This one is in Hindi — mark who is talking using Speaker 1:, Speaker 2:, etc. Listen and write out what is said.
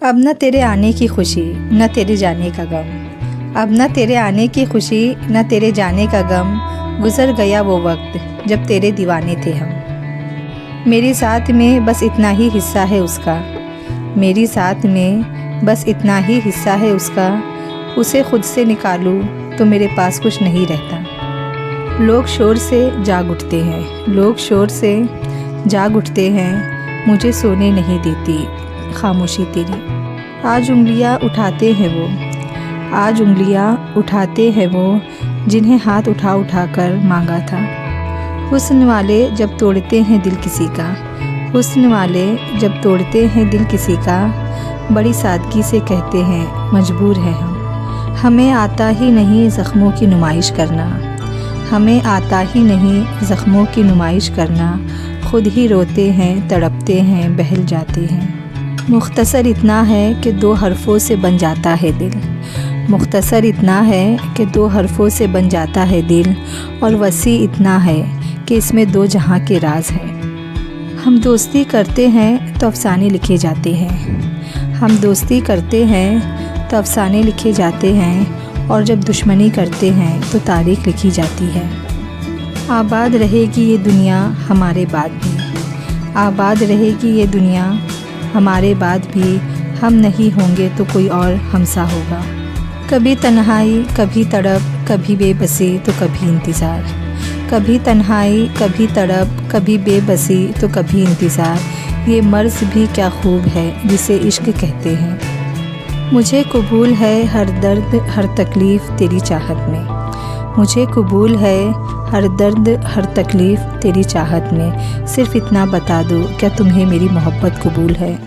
Speaker 1: अब न तेरे आने की खुशी न तेरे जाने का गम, अब न तेरे आने की खुशी न तेरे जाने का गम। गुज़र गया वो वक्त जब तेरे दीवाने थे हम। मेरी साथ में बस इतना ही हिस्सा है उसका, मेरी साथ में बस इतना ही हिस्सा है उसका। उसे खुद से निकालूं तो मेरे पास कुछ नहीं रहता। लोग शोर से जाग उठते हैं, लोग शोर से जाग उठते हैं, मुझे सोने नहीं देती खामोशी तेरी। आज उंगलियां उठाते हैं वो, आज उंगलियां उठाते हैं वो, जिन्हें हाथ उठा उठा कर मांगा था। हुस्न वाले जब तोड़ते हैं दिल किसी का, हुस्न वाले जब तोड़ते हैं दिल किसी का, बड़ी सादगी से कहते हैं मजबूर हैं हम। हमें आता ही नहीं ज़ख्मों की नुमाइश करना, हमें आता ही नहीं ज़ख्मों की नुमाइश करना। खुद ही रोते हैं, तड़पते हैं, बहल जाते हैं। मुख्तसर इतना है कि 2 हरफ़ों से बन जाता है दिल, मुख्तसर इतना है कि 2 हरफ़ों से बन जाता है दिल। और वसी इतना है कि इसमें 2 जहां के राज हैं। हम दोस्ती करते हैं तो अफ़साने लिखे जाते हैं, हम दोस्ती करते हैं तो अफ़साने लिखे जाते हैं। और जब दुश्मनी करते हैं तो तारीख़ लिखी जाती है। आबाद रहेगी ये दुनिया हमारे बाद भी, आबाद रहेगी ये दुनिया हमारे बाद भी। हम नहीं होंगे तो कोई और हमसा होगा। कभी तन्हाई कभी तड़प, कभी बेबसी तो कभी इंतज़ार, कभी तन्हाई कभी तड़प, कभी बेबसी तो कभी इंतज़ार। ये मर्ज़ भी क्या खूब है जिसे इश्क कहते हैं। मुझे कबूल है हर दर्द हर तकलीफ़ तेरी चाहत में, मुझे कबूल है हर दर्द हर तकलीफ़ तेरी चाहत में। सिर्फ़ इतना बता दो क्या तुम्हें मेरी मोहब्बत कबूल है।